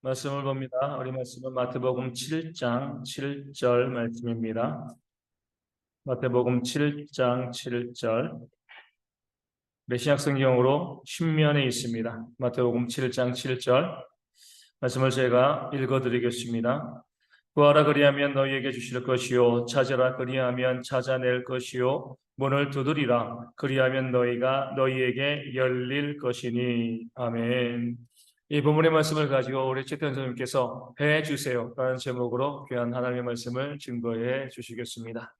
말씀을 봅니다. 우리 말씀은 마태복음 7장 7절 말씀입니다. 마태복음 7장 7절 메시아 성경으로 신면에 있습니다. 마태복음 7장 7절 말씀을 제가 읽어드리겠습니다. 구하라 그리하면 너희에게 주실 것이요 찾으라 그리하면 찾아낼 것이요 문을 두드리라 그리하면 너희에게 열릴 것이니. 아멘. 이 본문의 말씀을 가지고 우리 최태원 선생님께서 해주세요 라는 제목으로 귀한 하나님의 말씀을 증거해 주시겠습니다.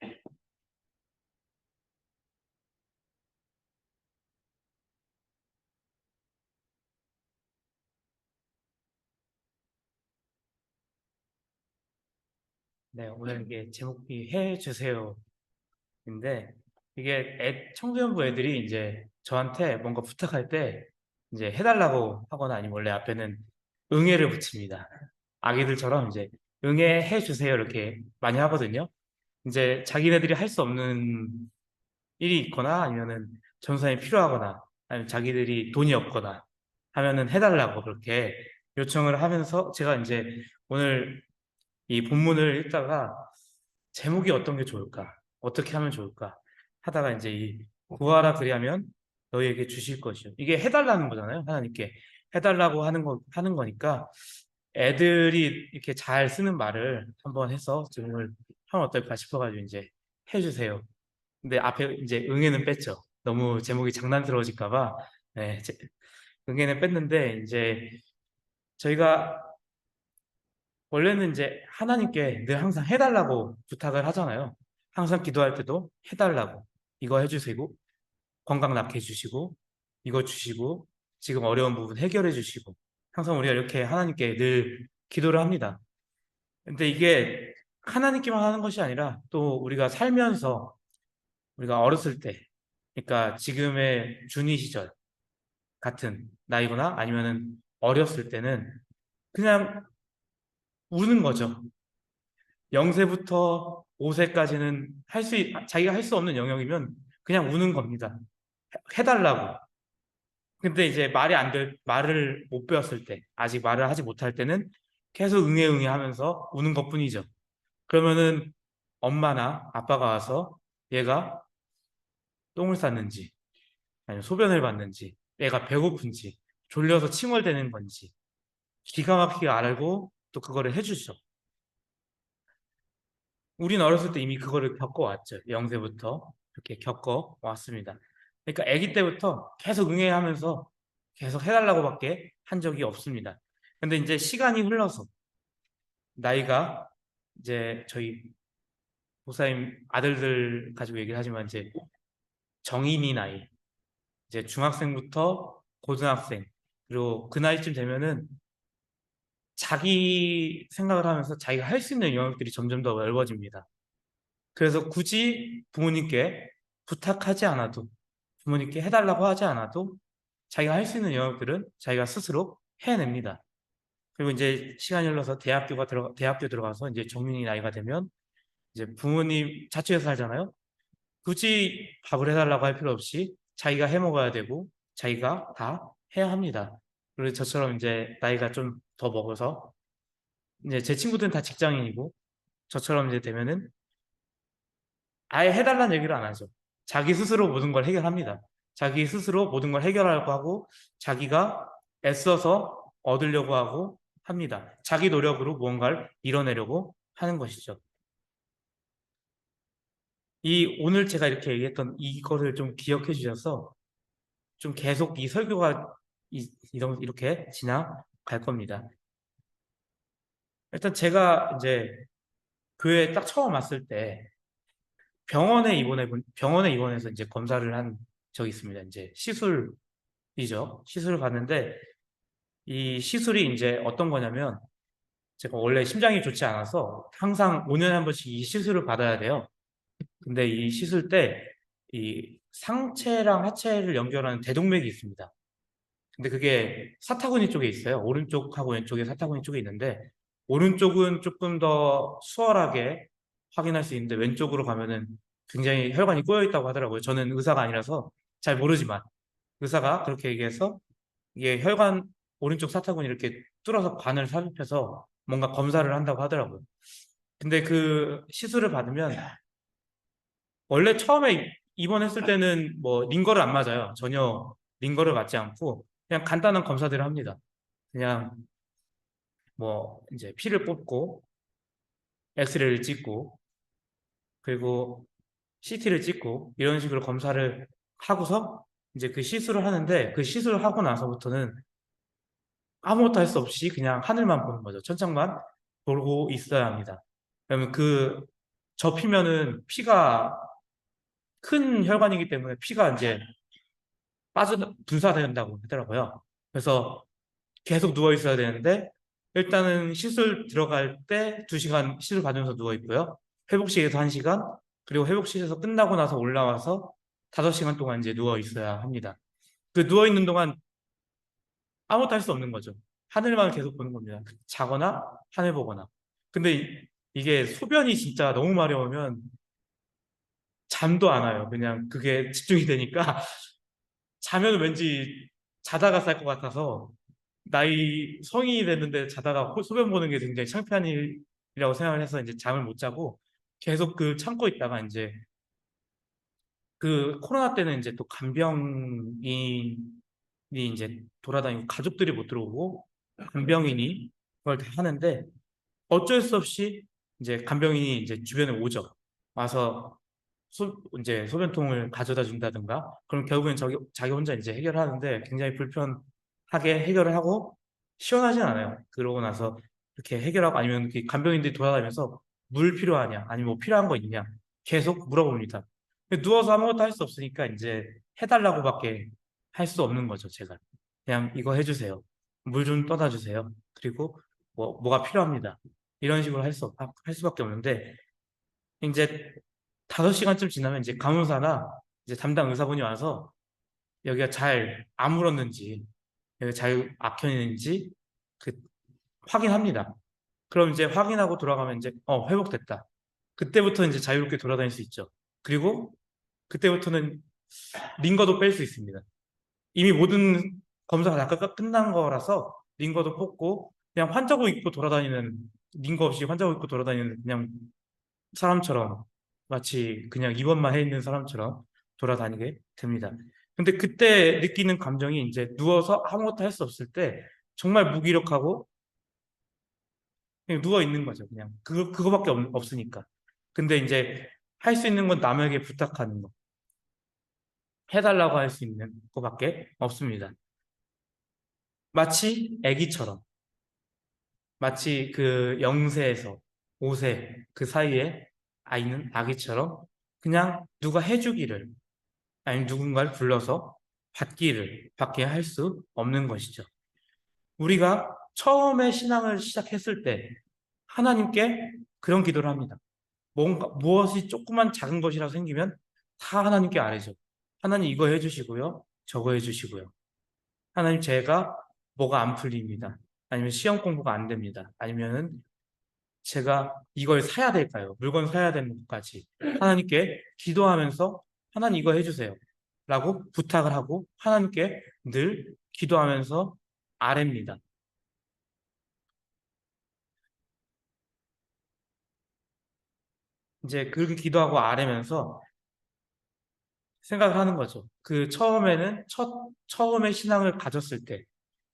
네, 오늘 이게 제목이 해주세요인데, 이게 청소년부 애들이 이제 저한테 뭔가 부탁할 때 이제 해달라고 하거나 아니면 원래 앞에는 응애를 붙입니다. 아기들처럼 이제 응애 해주세요 이렇게 많이 하거든요. 이제 자기네들이 할 수 없는 일이 있거나 아니면은 전산이 필요하거나 아니면 자기들이 돈이 없거나 하면은 해달라고 그렇게 요청을 하면서 제가 이제 오늘 이 본문을 읽다가 제목이 어떤 게 좋을까? 어떻게 하면 좋을까? 하다가 이제 이 구하라 그리하면 너희에게 주실 것이요. 이게 해달라는 거잖아요. 하나님께 해달라고 하는 거니까 애들이 이렇게 잘 쓰는 말을 한번 해서 질문을 하면 어떨까 싶어가지고 이제 해주세요. 근데 앞에 이제 응애는 뺐죠. 너무 제목이 장난스러워질까봐. 네, 응애는 뺐는데 이제 저희가 원래는 이제 하나님께 늘 항상 해달라고 부탁을 하잖아요. 항상 기도할 때도 해달라고 이거 해주시고 건강 낫게 해주시고 이거 주시고 지금 어려운 부분 해결해 주시고 항상 우리가 이렇게 하나님께 늘 기도를 합니다. 근데 이게 하나님께만 하는 것이 아니라 또 우리가 살면서 우리가 어렸을 때 그러니까 지금의 준이 시절 같은 나이거나 아니면은 어렸을 때는 그냥 우는 거죠. 0세부터 5세까지는 자기가 할 수 없는 영역이면 그냥 우는 겁니다. 해달라고. 근데 이제 말을 못 배웠을 때, 아직 말을 하지 못할 때는 계속 응애 응애 하면서 우는 것 뿐이죠. 그러면은 엄마나 아빠가 와서 얘가 똥을 쌌는지, 아니면 소변을 봤는지, 얘가 배고픈지, 졸려서 칭얼대는 건지, 기가 막히게 알고 또 그거를 해주죠. 우린 어렸을 때 이미 그거를 겪어왔죠. 0세부터 이렇게 겪어왔습니다. 그러니까 아기 때부터 계속 응애하면서 계속 해달라고밖에 한 적이 없습니다. 근데 이제 시간이 흘러서 나이가 이제 저희 보사님 아들들 가지고 얘기를 하지만 이제 정인이 나이, 이제 중학생부터 고등학생, 그리고 그 나이쯤 되면은 자기 생각을 하면서 자기가 할 수 있는 영역들이 점점 더 넓어집니다. 그래서 굳이 부모님께 부탁하지 않아도, 부모님께 해달라고 하지 않아도 자기가 할 수 있는 영역들은 자기가 스스로 해냅니다. 그리고 이제 시간이 흘러서 대학교 들어가서 이제 정민이 나이가 되면 이제 부모님 자취해서 살잖아요. 굳이 밥을 해달라고 할 필요 없이 자기가 해 먹어야 되고 자기가 다 해야 합니다. 그리고 저처럼 이제 나이가 좀 더 먹어서 이제 제 친구들은 다 직장인이고 저처럼 이제 되면은 아예 해달라는 얘기를 안 하죠. 자기 스스로 모든 걸 해결합니다. 자기 스스로 모든 걸 해결하려고 하고 자기가 애써서 얻으려고 하고 합니다. 자기 노력으로 무언가를 이뤄내려고 하는 것이죠. 오늘 제가 이렇게 얘기했던 이거를 좀 기억해 주셔서 좀 계속 이 설교가 이렇게 지나갈 겁니다. 일단 제가 이제 교회에 딱 처음 왔을 때 병원에 입원해서 이제 검사를 한 적이 있습니다. 이제 시술이죠. 시술을 받는데 이 시술이 이제 어떤 거냐면 제가 원래 심장이 좋지 않아서 항상 5년에 한 번씩 이 시술을 받아야 돼요. 근데 이 시술 때 이 상체랑 하체를 연결하는 대동맥이 있습니다. 근데 그게 사타구니 쪽에 있어요. 오른쪽하고 왼쪽에 사타구니 쪽에 있는데 오른쪽은 조금 더 수월하게 확인할 수 있는데 왼쪽으로 가면은 굉장히 혈관이 꼬여 있다고 하더라고요. 저는 의사가 아니라서 잘 모르지만 의사가 그렇게 얘기해서 이게 혈관 오른쪽 사타구니 이렇게 뚫어서 관을 삽입해서 뭔가 검사를 한다고 하더라고요. 근데 그 시술을 받으면 원래 처음에 입원했을 때는 뭐 링거를 안 맞아요. 전혀 링거를 맞지 않고 그냥 간단한 검사들을 합니다. 그냥 뭐 이제 피를 뽑고 엑스레이를 찍고 그리고 CT를 찍고 이런 식으로 검사를 하고서 이제 그 시술을 하는데 그 시술을 하고 나서부터는 아무것도 할 수 없이 그냥 하늘만 보는 거죠. 천장만 보고 있어야 합니다. 그러면 그 접히면은 피가 큰 혈관이기 때문에 피가 이제 분사된다고 하더라고요. 그래서 계속 누워 있어야 되는데 일단은 시술 들어갈 때 2시간 시술 받으면서 누워 있고요. 회복실에서 1시간 그리고 회복실에서 끝나고 나서 올라와서 5시간 동안 이제 누워 있어야 합니다. 그 누워 있는 동안 아무것도 할 수 없는 거죠. 하늘만 계속 보는 겁니다. 자거나 하늘 보거나. 근데 이게 소변이 진짜 너무 마려우면 잠도 안 와요. 그냥 그게 집중이 되니까 자면 왠지 자다가 쌀 것 같아서 나이 성인이 됐는데 자다가 소변 보는 게 굉장히 창피한 일이라고 생각을 해서 이제 잠을 못 자고 계속 그 참고 있다가 이제 그 코로나 때는 이제 또 간병인이 이제 돌아다니고 가족들이 못 들어오고 간병인이 그걸 다 하는데 어쩔 수 없이 이제 간병인이 이제 주변에 오죠. 와서 이제 소변통을 가져다 준다든가 그럼 결국엔 자기 혼자 이제 해결하는데 굉장히 불편하게 해결을 하고 시원하진 않아요. 그러고 나서 이렇게 해결하고 아니면 이렇게 간병인들이 돌아다니면서 물 필요하냐 아니면 뭐 필요한 거 있냐 계속 물어봅니다. 근데 누워서 아무것도 할 수 없으니까 이제 해달라고밖에 할 수 없는 거죠. 제가 그냥 이거 해주세요. 물 좀 떠다 주세요. 그리고 뭐가 필요합니다. 이런 식으로 할 수밖에 없는데 이제 5시간쯤 지나면 이제 간호사나 이제 담당 의사분이 와서 여기가 잘 아물었는지 여기가 잘 막혀있는지 그 확인합니다. 그럼 이제 확인하고 돌아가면 이제 회복됐다. 그때부터 이제 자유롭게 돌아다닐 수 있죠. 그리고 그때부터는 링거도 뺄 수 있습니다. 이미 모든 검사가 다 끝난 거라서 링거도 뽑고 그냥 환자복 입고 돌아다니는 링거 없이 환자복 입고 돌아다니는 그냥 사람처럼 마치 그냥 입원만 해 있는 사람처럼 돌아다니게 됩니다. 근데 그때 느끼는 감정이 이제 누워서 아무것도 할 수 없을 때 정말 무기력하고 그냥 누워 있는 거죠. 그냥 그거밖에 없으니까. 근데 이제 할 수 있는 건 남에게 부탁하는 거. 해달라고 할 수 있는 거밖에 없습니다. 마치 아기처럼 마치 그 0세에서 5세 그 사이에 아기처럼 그냥 누가 해주기를 아니면 누군가를 불러서 받게 할 수 없는 것이죠. 우리가 처음에 신앙을 시작했을 때 하나님께 그런 기도를 합니다. 무엇이 조그만 작은 것이라 생기면 다 하나님께 아뢰죠. 하나님 이거 해주시고요. 저거 해주시고요. 하나님 제가 뭐가 안 풀립니다. 아니면 시험 공부가 안 됩니다. 아니면은 제가 이걸 사야 될까요? 물건 사야 되는 것까지 하나님께 기도하면서 하나님 이거 해주세요. 라고 부탁을 하고 하나님께 늘 기도하면서 아뢰입니다. 이제 그렇게 기도하고 아뢰면서 생각을 하는 거죠. 그 처음에 신앙을 가졌을 때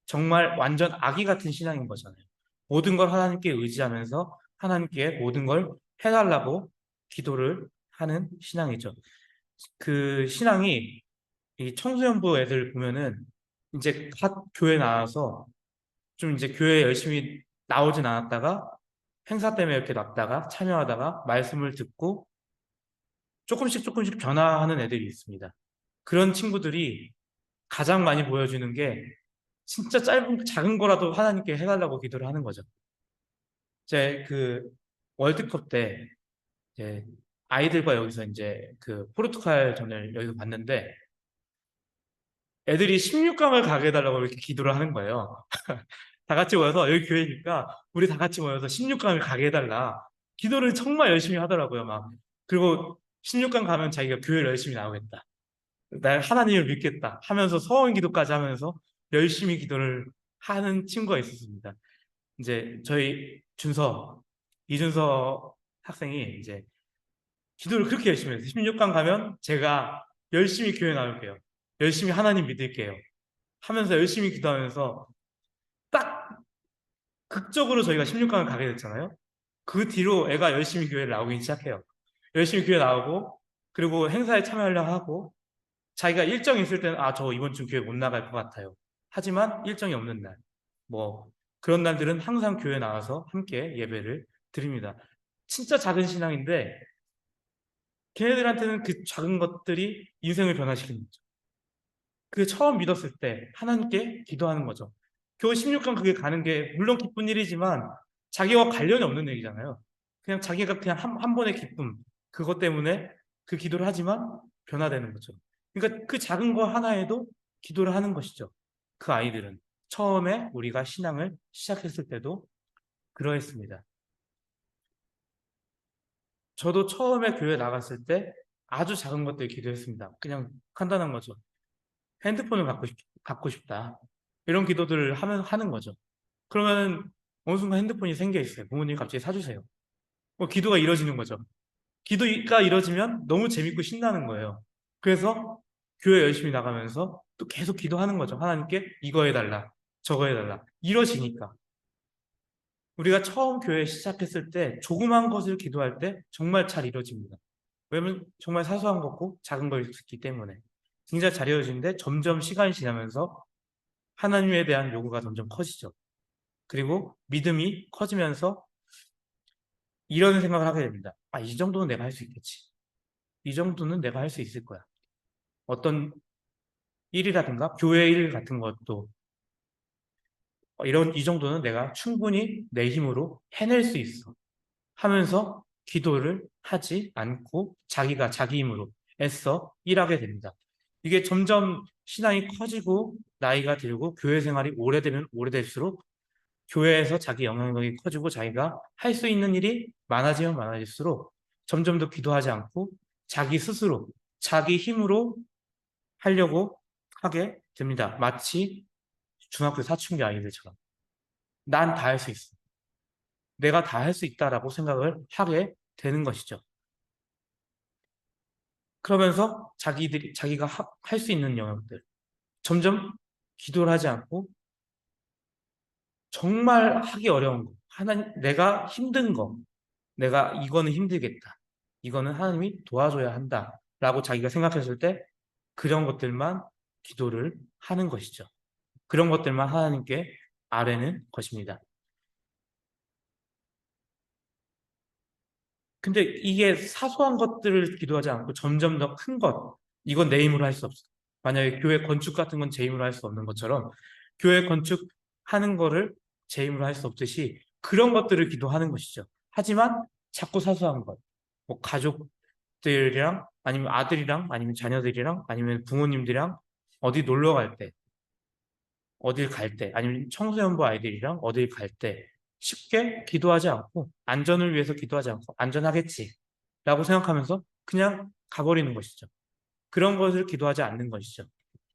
정말 완전 아기 같은 신앙인 거잖아요. 모든 걸 하나님께 의지하면서 하나님께 모든 걸 해달라고 기도를 하는 신앙이죠. 그 신앙이 이 청소년부 애들 보면은 이제 갓 교회 나와서 좀 이제 교회 열심히 나오진 않았다가 행사 때문에 이렇게 났다가 참여하다가 말씀을 듣고 조금씩 변화하는 애들이 있습니다. 그런 친구들이 가장 많이 보여주는 게 진짜 작은 거라도 하나님께 해달라고 기도를 하는 거죠. 제 그 월드컵 때 이제 아이들과 여기서 이제 그 포르투갈전을 여기서 봤는데 애들이 16강을 가게 해달라고 이렇게 기도를 하는 거예요. 다 같이 모여서 여기 교회니까 우리 다 같이 모여서 16강을 가게 해달라. 기도를 정말 열심히 하더라고요, 막. 그리고 16강 가면 자기가 교회를 열심히 나오겠다. 날 하나님을 믿겠다 하면서 서원 기도까지 하면서 열심히 기도를 하는 친구가 있었습니다. 이제 저희 이준서 학생이 이제 기도를 그렇게 열심히 해서 16강 가면 제가 열심히 교회 나올게요. 열심히 하나님 믿을게요. 하면서 열심히 기도하면서 딱 극적으로 저희가 16강을 가게 됐잖아요. 그 뒤로 애가 열심히 교회를 나오기 시작해요. 열심히 교회 나오고 그리고 행사에 참여하려고 하고 자기가 일정이 있을 때는 저 이번 주 교회 못 나갈 것 같아요. 하지만 일정이 없는 날, 뭐 그런 날들은 항상 교회 나와서 함께 예배를 드립니다. 진짜 작은 신앙인데 걔네들한테는 그 작은 것들이 인생을 변화시키는 거죠. 그 처음 믿었을 때 하나님께 기도하는 거죠. 겨우 16강 그게 가는 게 물론 기쁜 일이지만 자기와 관련이 없는 얘기잖아요. 그냥 자기가 그냥 한 번의 기쁨 그것 때문에 그 기도를 하지만 변화되는 거죠. 그러니까 그 작은 거 하나에도 기도를 하는 것이죠. 그 아이들은 처음에 우리가 신앙을 시작했을 때도 그러했습니다. 저도 처음에 교회 나갔을 때 아주 작은 것들 기도했습니다. 그냥 간단한 거죠. 핸드폰을 갖고 싶다. 이런 기도들을 하는 거죠. 그러면 어느 순간 핸드폰이 생겨 있어요. 부모님이 갑자기 사주세요. 기도가 이루어지는 거죠. 기도가 이루어지면 너무 재밌고 신나는 거예요. 그래서 교회 열심히 나가면서 또 계속 기도하는 거죠. 하나님께 이거 해달라, 저거 해달라. 이루어지니까. 우리가 처음 교회 시작했을 때 조그만 것을 기도할 때 정말 잘 이루어집니다. 왜냐면 정말 사소한 거고 작은 거였기 때문에. 굉장히 잘 이루어지는데 점점 시간이 지나면서 하나님에 대한 요구가 점점 커지죠. 그리고 믿음이 커지면서 이런 생각을 하게 됩니다. 이 정도는 내가 할 수 있겠지. 이 정도는 내가 할 수 있을 거야. 어떤 일이라든가 교회 일 같은 것도 이 정도는 내가 충분히 내 힘으로 해낼 수 있어. 하면서 기도를 하지 않고 자기가 자기 힘으로 애써 일하게 됩니다. 이게 점점 신앙이 커지고 나이가 들고 교회 생활이 오래되면 오래될수록 교회에서 자기 영향력이 커지고 자기가 할 수 있는 일이 많아지면 많아질수록 점점 더 기도하지 않고 자기 스스로 자기 힘으로 하려고 하게 됩니다. 마치 중학교 사춘기 아이들처럼 난 다 할 수 있어. 내가 다 할 수 있다라고 생각을 하게 되는 것이죠. 그러면서 자기가 할 수 있는 영역들 점점 기도를 하지 않고 정말 하기 어려운 거 내가 힘든 거 내가 이거는 힘들겠다. 이거는 하나님이 도와줘야 한다. 라고 자기가 생각했을 때 그런 것들만 기도를 하는 것이죠. 그런 것들만 하나님께 아뢰는 것입니다. 근데 이게 사소한 것들을 기도하지 않고 점점 더 큰 것, 이건 내 힘으로 할 수 없어. 만약에 교회 건축 같은 건 제 힘으로 할 수 없는 것처럼 교회 건축하는 거를 제 힘으로 할 수 없듯이 그런 것들을 기도하는 것이죠. 하지만 자꾸 사소한 것, 뭐 가족들이랑 아니면 아들이랑 아니면 자녀들이랑 아니면 부모님들이랑 어디 놀러 갈 때, 어딜 갈 때, 아니면 청소년부 아이들이랑 어딜 갈 때 쉽게 기도하지 않고 안전을 위해서 기도하지 않고 안전하겠지 라고 생각하면서 그냥 가버리는 것이죠. 그런 것을 기도하지 않는 것이죠.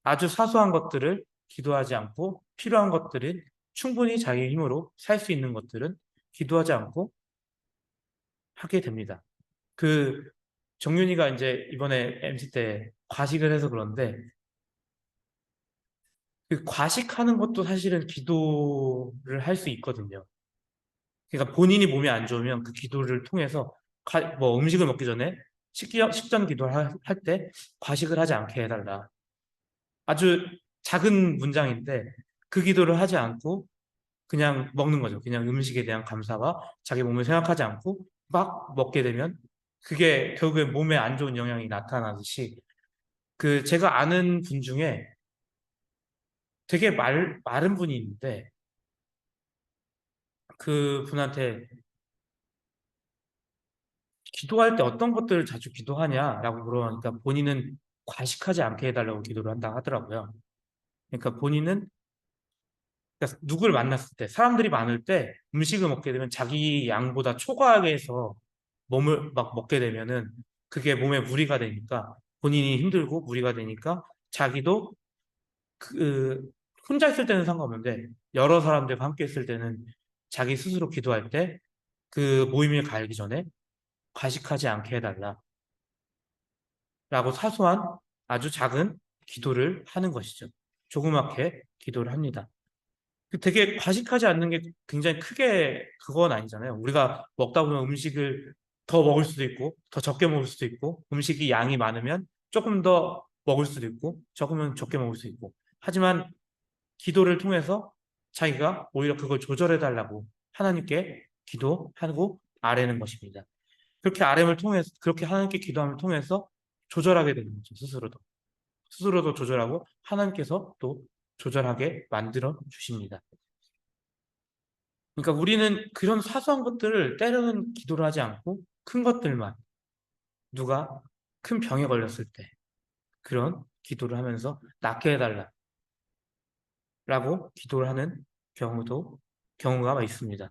아주 사소한 것들을 기도하지 않고 필요한 것들은 충분히 자기의 힘으로 살 수 있는 것들은 기도하지 않고 하게 됩니다. 그 정윤이가 이제 이번에 MC 때 과식을 해서 그런데 그 과식하는 것도 사실은 기도를 할 수 있거든요. 그러니까 본인이 몸이 안 좋으면 그 기도를 통해서 뭐 음식을 먹기 전에 식전 기도를 할 때 과식을 하지 않게 해달라. 아주 작은 문장인데 그 기도를 하지 않고 그냥 먹는 거죠. 그냥 음식에 대한 감사와 자기 몸을 생각하지 않고 막 먹게 되면 그게 결국에 몸에 안 좋은 영향이 나타나듯이 그 제가 아는 분 중에 되게 마른 분이 있는데 그 분한테 기도할 때 어떤 것들을 자주 기도하냐라고 물어보니까 본인은 과식하지 않게 해달라고 기도를 한다 하더라고요. 그러니까 본인은 그러니까 누구를 만났을 때 사람들이 많을 때 음식을 먹게 되면 자기 양보다 초과하게 해서 몸을 막 먹게 되면은 그게 몸에 무리가 되니까 본인이 힘들고 무리가 되니까 자기도 그 혼자 있을 때는 상관없는데 여러 사람들과 함께 있을 때는 자기 스스로 기도할 때 그 모임에 가기 전에 과식하지 않게 해달라 라고 사소한 아주 작은 기도를 하는 것이죠. 조그맣게 기도를 합니다. 되게 과식하지 않는 게 굉장히 크게 그건 아니잖아요. 우리가 먹다 보면 음식을 더 먹을 수도 있고, 더 적게 먹을 수도 있고, 음식이 양이 많으면 조금 더 먹을 수도 있고, 적으면 적게 먹을 수 있고. 하지만 기도를 통해서 자기가 오히려 그걸 조절해 달라고 하나님께 기도하고 아뢰는 것입니다. 그렇게 아뢰를 통해서, 그렇게 하나님께 기도함을 통해서 조절하게 되는 거죠. 스스로도 조절하고 하나님께서 또 조절하게 만들어 주십니다. 그러니까 우리는 그런 사소한 것들을 때로는 기도를 하지 않고 큰 것들만, 누가 큰 병에 걸렸을 때 그런 기도를 하면서 낫게 해달라 라고 기도를 하는 경우가 있습니다.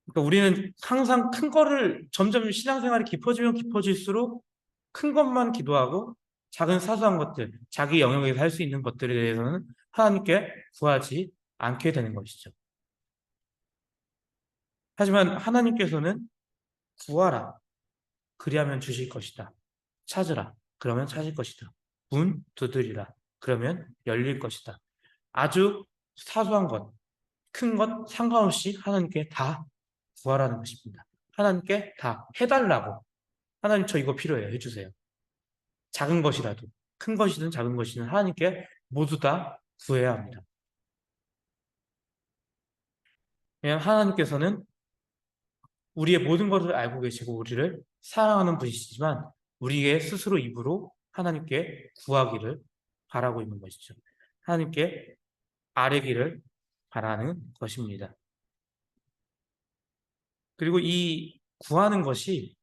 그러니까 우리는 항상 큰 거를, 점점 신앙생활이 깊어지면 깊어질수록 큰 것만 기도하고 작은 사소한 것들, 자기 영역에서 할 수 있는 것들에 대해서는 하나님께 구하지 않게 되는 것이죠. 하지만 하나님께서는 구하라, 그리하면 주실 것이다. 찾으라, 그러면 찾을 것이다. 문 두드리라, 그러면 열릴 것이다. 아주 사소한 것, 큰 것 상관없이 하나님께 다 구하라는 것입니다. 하나님께 다 해달라고. 하나님, 저 이거 필요해요, 해주세요. 작은 것이라도, 큰 것이든 작은 것이든 하나님께 모두 다 구해야 합니다. 왜냐하면 하나님께서는 우리의 모든 것을 알고 계시고 우리를 사랑하는 분이시지만 우리의 스스로 입으로 하나님께 구하기를 바라고 있는 것이죠. 하나님께 아뢰기를 바라는 것입니다. 그리고 이 구하는 것이,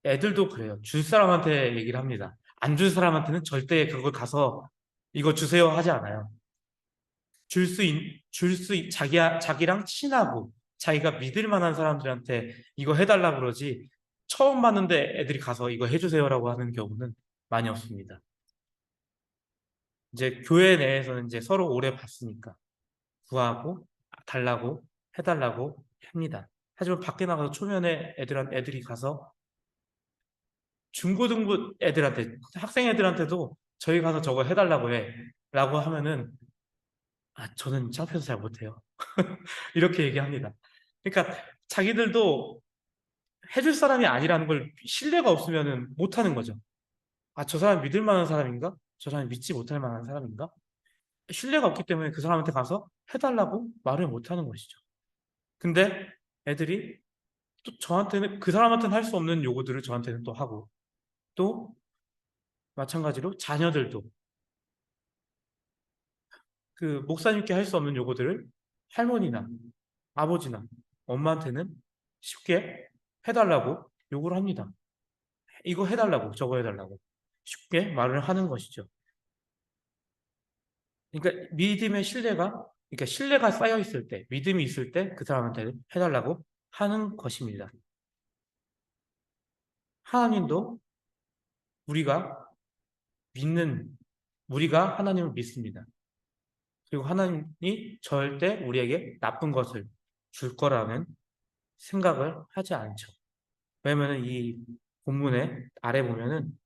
애들도 그래요. 줄 사람한테 얘기를 합니다. 안 줄 사람한테는 절대 그걸 가서 이거 주세요 하지 않아요. 자기랑 친하고 자기가 믿을 만한 사람들한테 이거 해달라고 그러지, 처음 봤는데 애들이 가서 이거 해주세요라고 하는 경우는 많이 없습니다. 이제 교회 내에서는 이제 서로 오래 봤으니까 구하고 달라고 해달라고 합니다. 하지만 밖에 나가서 초면에 애들이 가서 중고등부 애들한테, 학생 애들한테도 저희 가서 저거 해달라고 해 라고 하면은, 저는 창피해서 잘 못해요. 이렇게 얘기합니다. 그러니까 자기들도 해줄 사람이 아니라는 걸, 신뢰가 없으면은 못하는 거죠. 저 사람 믿을 만한 사람인가? 저 사람이 믿지 못할 만한 사람인가? 신뢰가 없기 때문에 그 사람한테 가서 해달라고 말을 못하는 것이죠. 근데 애들이 또 저한테는, 그 사람한테는 할 수 없는 요구들을 저한테는 또 하고, 또 마찬가지로 자녀들도 그 목사님께 할 수 없는 요구들을 할머니나 아버지나 엄마한테는 쉽게 해달라고 요구를 합니다. 이거 해달라고, 저거 해달라고 쉽게 말을 하는 것이죠. 그러니까 그러니까 신뢰가 쌓여 있을 때, 믿음이 있을 때 그 사람한테 해달라고 하는 것입니다. 하나님도 우리가 우리가 하나님을 믿습니다. 그리고 하나님이 절대 우리에게 나쁜 것을 줄 거라는 생각을 하지 않죠. 왜냐면 이 본문에 아래 보면은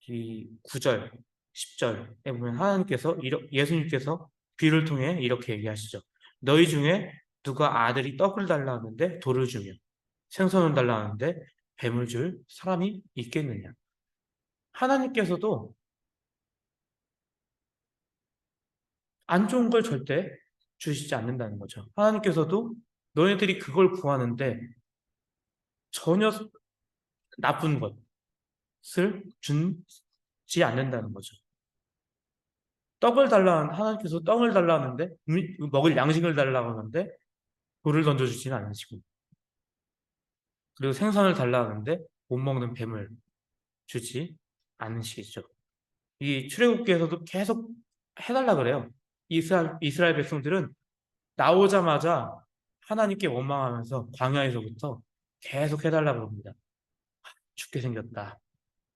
이 9절, 10절에 보면 예수님께서 비유를 통해 이렇게 얘기하시죠. 너희 중에 누가 아들이 떡을 달라 하는데 돌을 주며, 생선을 달라 하는데 뱀을 줄 사람이 있겠느냐. 하나님께서도 안 좋은 걸 절대 주시지 않는다는 거죠. 하나님께서도 너희들이 그걸 구하는데 전혀 나쁜 것을 주지 않는다는 거죠. 하나님께서 떡을 달라 하는데, 먹을 양식을 달라고 하는데 돌을 던져주지는 않으시고, 그리고 생선을 달라 하는데 못 먹는 뱀을 주지 않으시죠. 이 출애굽기에서도 계속 해달라 그래요. 이스라엘 백성들은 나오자마자 하나님께 원망하면서 광야에서부터 계속 해달라고 합니다. 죽게 생겼다.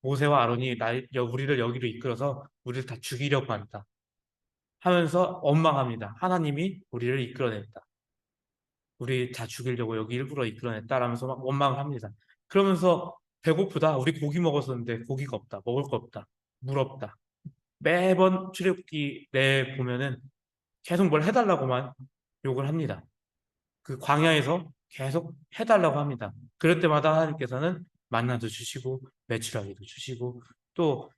모세와 아론이 우리를 여기로 이끌어서 우리를 다 죽이려고 한다 하면서 원망합니다. 하나님이 우리를 이끌어냈다. 우리 다 죽이려고 여기 일부러 이끌어냈다라면서 막 원망을 합니다. 그러면서 배고프다. 우리 고기 먹었었는데 고기가 없다. 먹을 거 없다. 물 없다. 매번 출애굽기 내 보면은 계속 뭘 해달라고만 욕을 합니다. 그 광야에서 계속 해달라고 합니다. 그럴 때마다 하나님께서는 만나도 주시고 메추라기도 주시고 또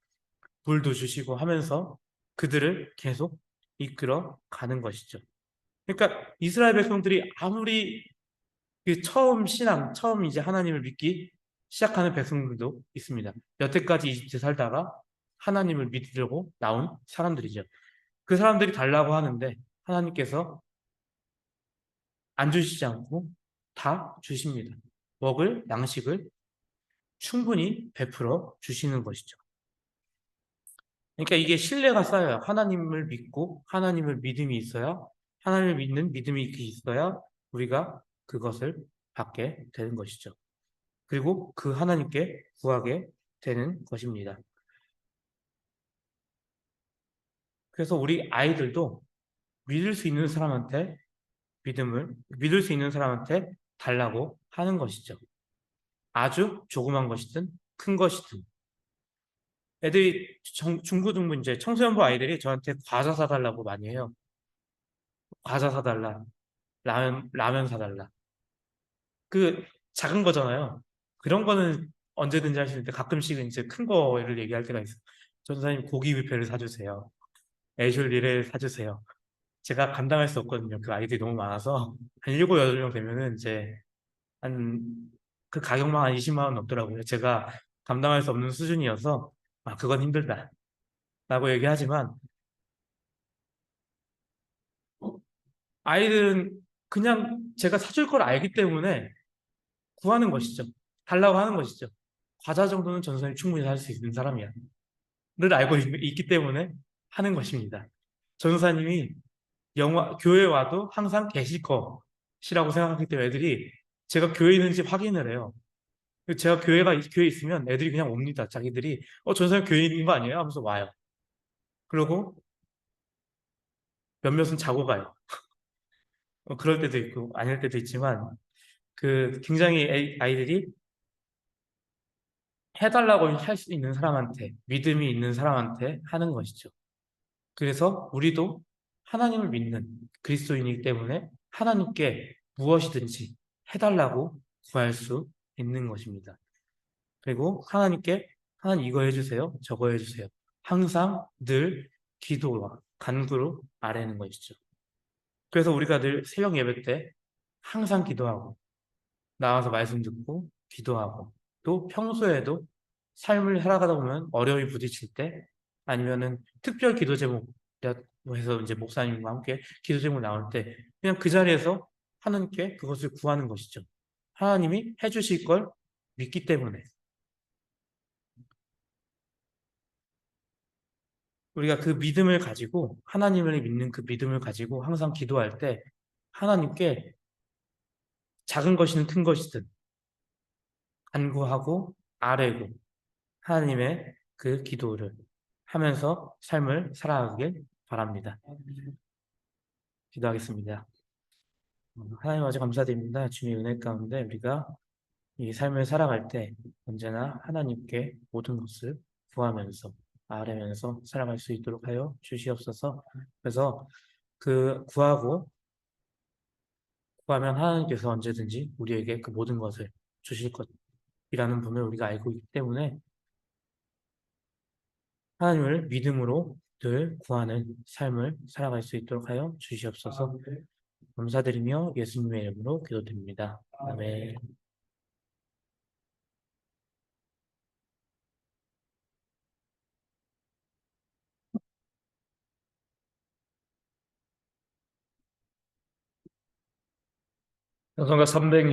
물도 주시고 하면서 그들을 계속 이끌어 가는 것이죠. 그러니까 이스라엘 백성들이 아무리 그 처음 이제 하나님을 믿기 시작하는 백성들도 있습니다. 여태까지 이집트에 살다가 하나님을 믿으려고 나온 사람들이죠. 그 사람들이 달라고 하는데 하나님께서 안 주시지 않고 다 주십니다. 먹을 양식을 충분히 베풀어 주시는 것이죠. 그러니까 이게 신뢰가 쌓여요. 하나님을 믿고 하나님을 믿음이 있어야 하나님을 믿는 믿음이 있어야 우리가 그것을 받게 되는 것이죠. 그리고 그 하나님께 구하게 되는 것입니다. 그래서 우리 아이들도 믿을 수 있는 사람한테 달라고 하는 것이죠. 아주 조그만 것이든 큰 것이든. 애들이 중고등부 이제 청소년부 아이들이 저한테 과자 사달라고 많이 해요. 과자 사달라, 라면 사달라. 그 작은 거잖아요. 그런 거는 언제든지 할 수 있는데 가끔씩은 이제 큰 거를 얘기할 때가 있어요. 전사님 고기 뷔페를 사주세요. 애슐리를 사주세요. 제가 감당할 수 없거든요. 그 아이들이 너무 많아서 한 7, 8명 되면은 이제 한 그 가격만 한 20만 원 넘더라고요. 제가 감당할 수 없는 수준이어서 아 그건 힘들다 라고 얘기하지만 아이들은 그냥 제가 사줄 걸 알기 때문에 구하는 것이죠. 달라고 하는 것이죠. 과자 정도는 전선이 충분히 살 수 있는 사람이야. 를 알고 있기 때문에 하는 것입니다. 전사님이 교회 와도 항상 계실 것이라고 생각하기 때문에 애들이 제가 교회에 있는지 확인을 해요. 제가 교회에 있으면 애들이 그냥 옵니다. 자기들이 전사님 교회에 있는 거 아니에요? 하면서 와요. 그리고 몇몇은 자고 가요. 그럴 때도 있고 아닐 때도 있지만 그 굉장히 아이들이 해달라고 할 수 있는 사람한테 믿음이 있는 사람한테 하는 것이죠. 그래서 우리도 하나님을 믿는 그리스도인이기 때문에 하나님께 무엇이든지 해달라고 구할 수 있는 것입니다. 그리고 하나님께 하나님 이거 해주세요. 저거 해주세요. 항상 늘 기도와 간구로 아뢰는 것이죠. 그래서 우리가 늘 새벽 예배 때 항상 기도하고 나와서 말씀 듣고 기도하고 또 평소에도 삶을 살아가다 보면 어려움이 부딪힐 때 아니면은 특별 기도 제목 해서 이제 목사님과 함께 기도 제목 나올 때 그냥 그 자리에서 하나님께 그것을 구하는 것이죠. 하나님이 해주실 걸 믿기 때문에 우리가 그 믿음을 가지고 하나님을 믿는 그 믿음을 가지고 항상 기도할 때 하나님께 작은 것이든 큰 것이든 간구하고 아뢰고 하나님의 그 기도를 하면서 삶을 살아가길 바랍니다. 기도하겠습니다. 하나님 아주 감사드립니다. 주님의 은혜 가운데 우리가 이 삶을 살아갈 때 언제나 하나님께 모든 것을 구하면서 아뢰면서 살아갈 수 있도록 하여 주시옵소서. 그래서 그 구하면 하나님께서 언제든지 우리에게 그 모든 것을 주실 것이라는 분을 우리가 알고 있기 때문에 하나님을 믿음으로 늘 구하는 삶을 살아갈 수 있도록 하여 주시옵소서. 감사드리며 예수님의 이름으로 기도드립니다. 아멘. 찬송가 306